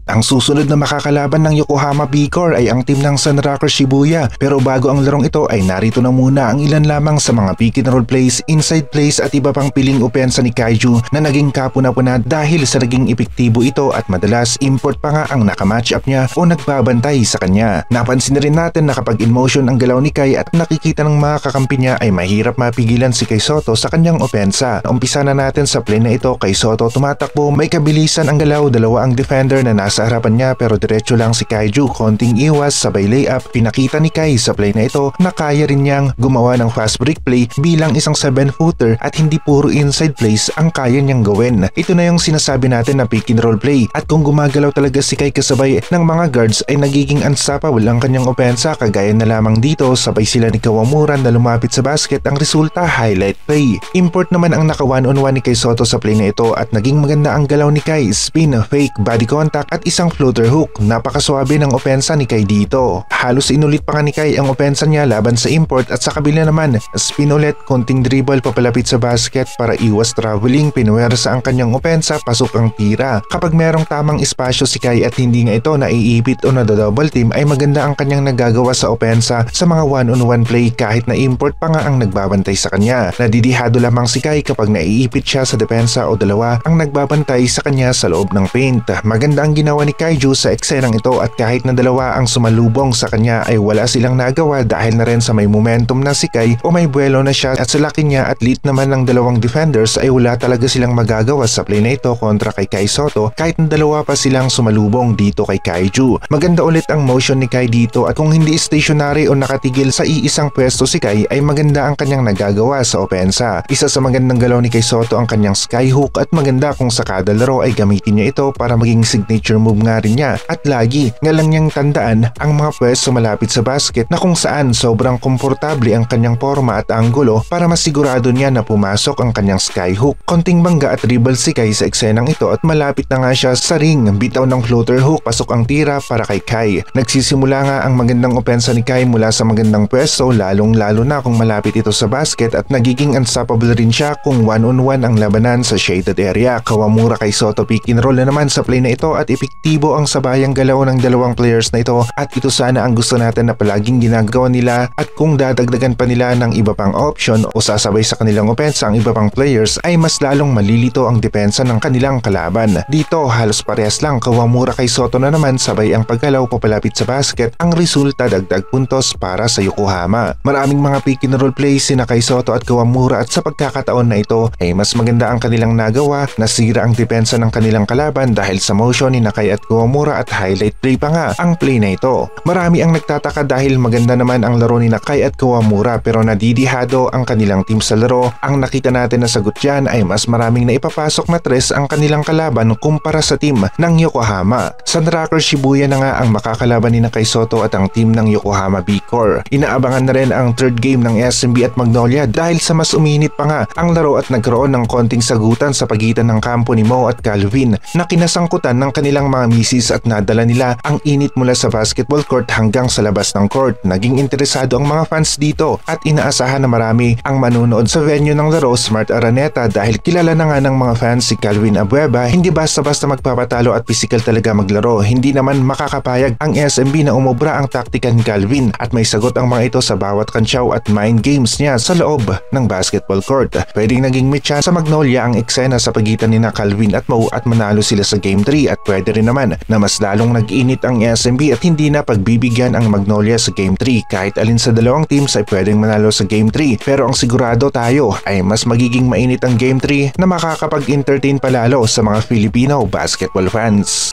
Ang susunod na makakalaban ng Yokohama B-Core ay ang team ng Sunrockers Shibuya, pero bago ang larong ito ay narito na muna ang ilan lamang sa mga pick and roll plays, inside plays at iba pang piling opensa ni Kaiju na naging kapuna-puna dahil sa naging epektibo ito at madalas import pa nga ang nakamatch up niya o nagbabantay sa kanya. Napansin na rin natin na kapag in motion ang galaw ni Kai at nakikita ng mga kakampi niya ay mahirap mapigilan si Kai Sotto sa kanyang opensa. Umpisa na natin sa play na ito. Kai Sotto tumatakbo, may kabilisan ang galaw, dalawa ang defender na nasa harapan niya pero diretso lang si Kaiju, konting iwas sabay layup. Pinakita ni Kai sa play na ito na kaya rin niyang gumawa ng fast break play bilang isang 7-footer at hindi puro inside plays ang kaya niyang gawin. Ito na yung sinasabi natin na pick and roll play, at kung gumagalaw talaga si Kai kasabay ng mga guards ay nagiging unstoppable ang kanyang opensa, kagaya na lamang dito sabay sila ni Kawamura na lumapit sa basket, ang resulta highlight play. Import naman ang naka 1-on-1 ni Kai Sotto sa play na ito at naging maganda ang galaw ni Kai, spin, fake, body contact at isang floater hook. Napakaswabe ng opensa ni Kai dito. Halos inulit pa nga ni Kai ang opensa niya laban sa import, at sa kabila naman spin ulit, konting dribble papalapit sa basket para iwas traveling, pinuwersa ang kanyang opensa, pasok ang tira. Kapag merong tamang espasyo si Kai at hindi nga ito naiipit o nadadouble team ay maganda ang kanyang nagagawa sa opensa sa mga 1-on-1 play kahit na import pa nga ang nagbabantay sa kanya. Nadidihado lamang si Kai kapag naiipit siya sa depensa o dalawa ang nagbabantay sa kanya sa loob ng paint. Maganda ang ginawa ni Kaiju sa eksenang ito, at kahit na dalawa ang sumalubong sa kanya ay wala silang nagawa dahil na rin sa may momentum na si Kai o may buwelo na siya, at sa laki niya at lit naman ng dalawang defenders ay wala talaga silang magagawa sa play na ito kontra kay Kai Sotto kahit na dalawa pa silang sumalubong dito kay Kaiju. Maganda ulit ang motion ni Kai dito, at kung hindi stationary o nakatigil sa iisang pwesto si Kai ay maganda ang kanyang nagagawa sa opensa. Isa sa magandang galaw ni Kai Sotto ang kanyang skyhook, at maganda kung sa kada laro ay gamitin niya ito para maging signature move nga rin niya, at lagi nga lang niyang tandaan ang mga pwesto malapit sa basket na kung saan sobrang komportable ang kanyang forma at anggulo para masigurado niya na pumasok ang kanyang skyhook. Konting bangga at dribble si Kai sa eksenang ito at malapit na nga siya sa ring, bitaw ng floater hook, pasok ang tira para kay Kai. Nagsisimula nga ang magandang opensa ni Kai mula sa magandang pwesto, lalong-lalo na kung malapit ito sa basket, at nagiging unstoppable rin siya kung 1-on-1 ang labanan sa shaded area. Kawamura Kai Sotto pick and roll na naman sa play na ito, at epektibo ang sabayang galaw ng dalawang players na ito, at ito sana ang gusto natin na palaging ginagawa nila. At kung dadagdagan pa nila ng iba pang option o sasabay sa kanilang opensa ang iba pang players ay mas lalong malilito ang depensa ng kanilang kalaban. Dito halos parehas lang, Kawamura Kai Sotto na naman sabay ang paggalaw papalapit sa basket, ang resulta dagdag puntos para sa Yokohama. Maraming mga pick and roll plays sina Kai Sotto at Kawamura, at sa pagkakataon na ito ay mas maganda ang kanilang nagawa, nasira ang depensa ng kanilang kalaban dahil sa motion ni Kai at Kawamura, at highlight play pa nga ang play na ito. Marami ang nagtataka dahil maganda naman ang laro ni Kai at Kawamura pero nadidihado ang kanilang team sa laro. Ang nakita natin na sagot dyan ay mas maraming naipapasok na tres ang kanilang kalaban kumpara sa team ng Yokohama. Sunrockers Shibuya na nga ang makakalaban ni Kai Sotto at ang team ng Yokohama B-Core. Inaabangan na rin ang third game ng SMB at Magnolia dahil sa mas uminit pa nga ang laro at nagkaroon ng konting sagutan sa pagitan ng kampo ni Mo at Calvin na kinasangkutan ng kanilang mga misis at nadala nila ang init mula sa basketball court hanggang sa labas ng court. Naging interesado ang mga fans dito at inaasahan na marami ang manunood sa venue ng laro Smart Araneta dahil kilala na nga ng mga fans si Calvin Abueva. Hindi basta-basta magpapatalo at physical talaga maglaro. Hindi naman makakapayag ang SMB na umubra ang taktika ni Calvin, at may sagot ang mga ito sa bawat kantsaw at mind games niya sa loob ng basketball court. Pwedeng naging mitya sa Magnolia ang eksena sa pagitan ni Calvin at Mo at manalo sila sa game 3, at pwede rin naman na mas lalong nag-init ang SMB at hindi na pagbibigyan ang Magnolia sa game 3. Kahit alin sa dalawang teams ay pwedeng manalo sa game 3, pero ang sigurado tayo ay mas magiging mainit ang game 3 na makakapag-entertain palalo sa mga Filipino basketball fans.